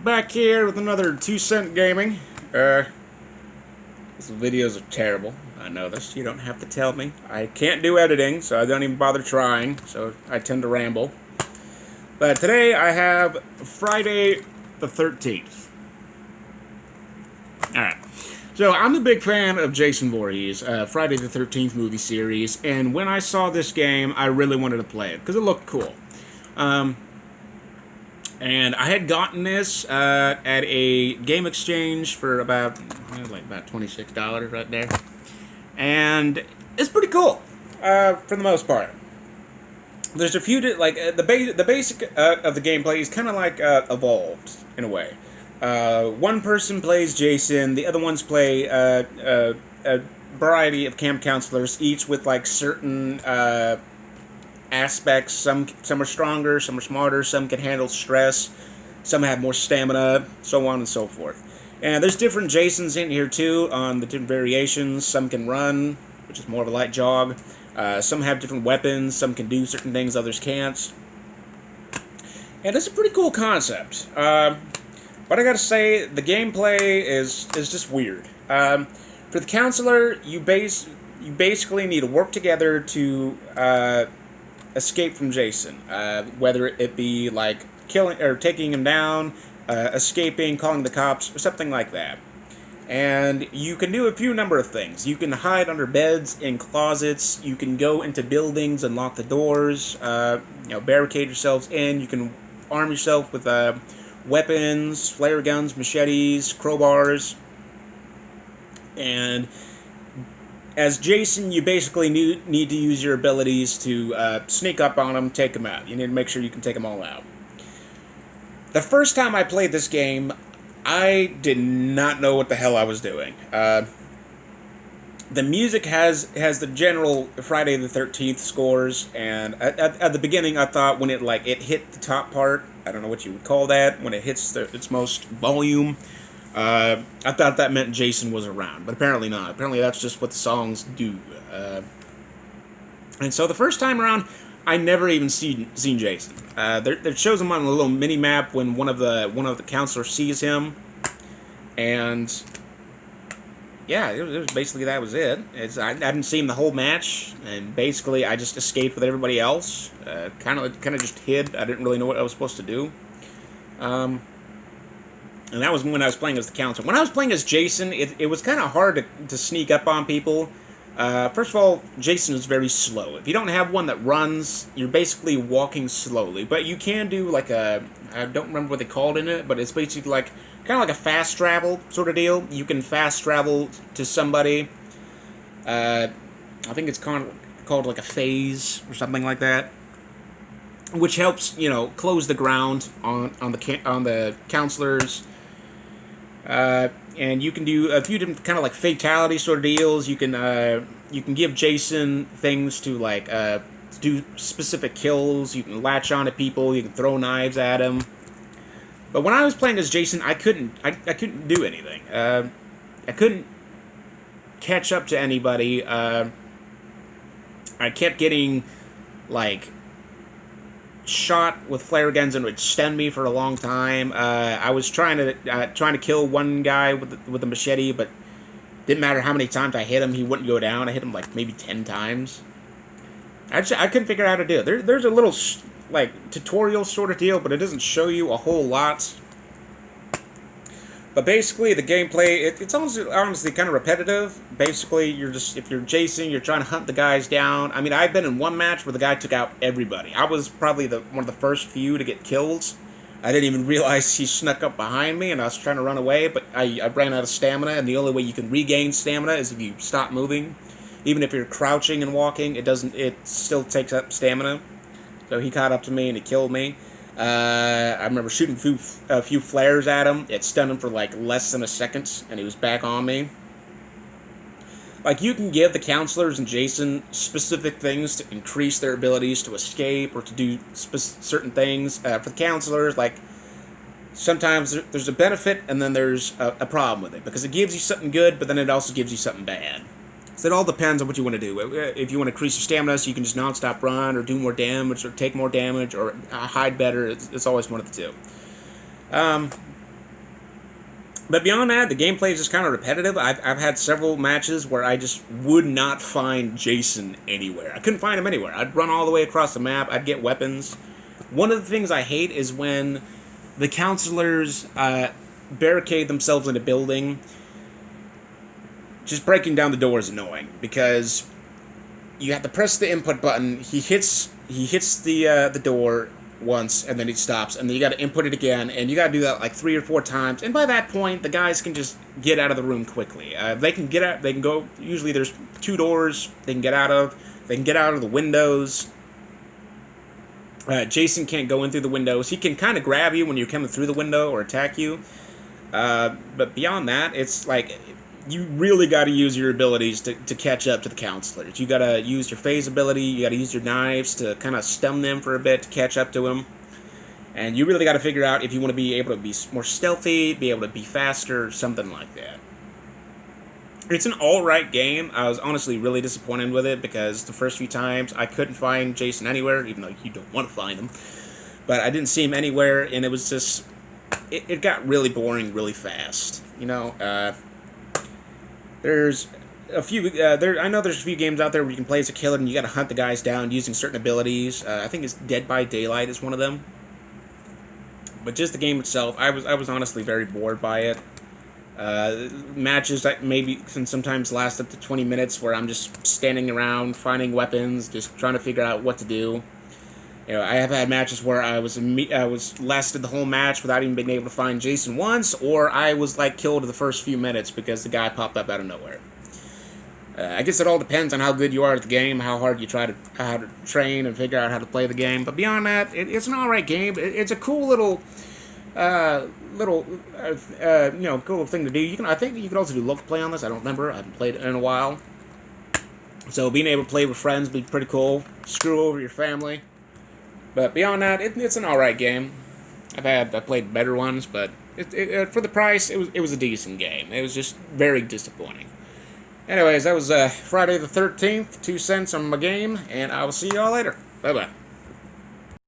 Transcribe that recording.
Back here with another 2 Cent Gaming. These videos are terrible. I know this. You don't have to tell me. I can't do editing, so I don't even bother trying, so I tend to ramble. But today I have Friday the 13th. Alright. So I'm a big fan of Jason Voorhees, Friday the 13th movie series, and when I saw this game, I really wanted to play it, because it looked cool. And I had gotten this at a game exchange for about $26 right there, and it's pretty cool for the most part. There's a few the basic of the gameplay is kind of like evolved in a way. One person plays Jason, the other ones play a variety of camp counselors, each with like certain aspects. Some are stronger, some are smarter, some can handle stress, some have more stamina, so on and so forth. And there's different Jasons in here too on the different variations. Some can run, which is more of a light jog. Some have different weapons, some can do certain things others can't. And it's a pretty cool concept. But I gotta say, the gameplay is just weird. For the counselor, you basically need to work together to escape from Jason, whether it be like killing or taking him down, escaping, calling the cops, or something like that. And you can do a few number of things. You can hide under beds, in closets. You can go into buildings and lock the doors. Barricade yourselves in. You can arm yourself with weapons, flare guns, machetes, crowbars, and as Jason, you basically need to use your abilities to sneak up on them, take them out. You need to make sure you can take them all out. The first time I played this game, I did not know what the hell I was doing. The music has the general Friday the 13th scores, and at the beginning I thought when it hit the top part, I don't know what you would call that, when it hits its most volume, I thought that meant Jason was around, but apparently not. Apparently that's just what the songs do. And so the first time around, I never even seen Jason. It shows him on a little mini map when one of the counselors sees him, and yeah, it was basically that was it. I didn't see him the whole match, and basically I just escaped with everybody else. Kind of just hid. I didn't really know what I was supposed to do. And that was when I was playing as the counselor. When I was playing as Jason, it was kind of hard to sneak up on people. First of all, Jason is very slow. If you don't have one that runs, you're basically walking slowly. But you can do like I don't remember what they called in it, but it's basically like kind of like a fast travel sort of deal. You can fast travel to somebody. I think it's called like a phase or something like that, which helps close the ground on the counselors. And you can do a few different kind of like fatality sort of deals. You can give Jason things to do specific kills. You can latch on to people. You can throw knives at him. But when I was playing as Jason, I couldn't do anything. I couldn't catch up to anybody. I kept getting shot with flare guns and would stun me for a long time. I was trying to kill one guy with a machete, but didn't matter how many times I hit him, he wouldn't go down. I hit him maybe 10 times. I couldn't figure out how to do it. There's a little tutorial sort of deal, but it doesn't show you a whole lot. But basically, the gameplay, it's honestly kind of repetitive. Basically, if you're Jason, you're trying to hunt the guys down. I mean, I've been in one match where the guy took out everybody. I was probably one of the first few to get killed. I didn't even realize he snuck up behind me, and I was trying to run away, but I ran out of stamina, and the only way you can regain stamina is if you stop moving. Even if you're crouching and walking, it still takes up stamina. So he caught up to me, and he killed me. I remember shooting a few flares at him. It stunned him for less than a second, and he was back on me. You can give the counselors and Jason specific things to increase their abilities to escape or to do certain things. For the counselors, sometimes there's a benefit and then there's a problem with it, because it gives you something good, but then it also gives you something bad. So it all depends on what you want to do. If you want to increase your stamina so you can just non-stop run or do more damage or take more damage or hide better, it's always one of the two. But beyond that, the gameplay is just kind of repetitive. I've had several matches where I just would not find Jason anywhere. I couldn't find him anywhere. I'd run all the way across the map. I'd get weapons. One of the things I hate is when the counselors barricade themselves in a building. Just breaking down the door is annoying because you have to press the input button. He hits the door once, and then he stops, and then you got to input it again, and you got to do that like 3 or 4 times. And by that point, the guys can just get out of the room quickly. They can get out. They can go. Usually, there's 2 doors they can get out of. They can get out of the windows. Jason can't go in through the windows. He can kind of grab you when you're coming through the window or attack you. But beyond that, it's like you really got to use your abilities to catch up to the counselors. You got to use your phase ability. You got to use your knives to kind of stun them for a bit to catch up to them. And you really got to figure out if you want to be able to be more stealthy, be able to be faster, something like that. It's an alright game. I was honestly really disappointed with it because the first few times I couldn't find Jason anywhere, even though you don't want to find him. But I didn't see him anywhere, and it was just... It got really boring really fast. You know, there's a few... I know there's a few games out there where you can play as a killer and you got to hunt the guys down using certain abilities. I think it's Dead by Daylight is one of them. But just the game itself, I was honestly very bored by it. Matches that maybe can sometimes last up to 20 minutes where I'm just standing around, finding weapons, just trying to figure out what to do. You know, I have had matches where I was lasted the whole match without even being able to find Jason once, or I was like killed in the first few minutes because the guy popped up out of nowhere. I guess it all depends on how good you are at the game, how hard you try to train and figure out how to play the game. But beyond that, it's an alright game. It's a cool little cool thing to do. I think you could also do local play on this. I don't remember. I haven't played it in a while. So being able to play with friends would be pretty cool. Screw over your family. But beyond that, it's an alright game. I played better ones, but for the price, it was a decent game. It was just very disappointing. Anyways, that was Friday the 13th, 2 cents on my game, and I will see y'all later. Bye-bye.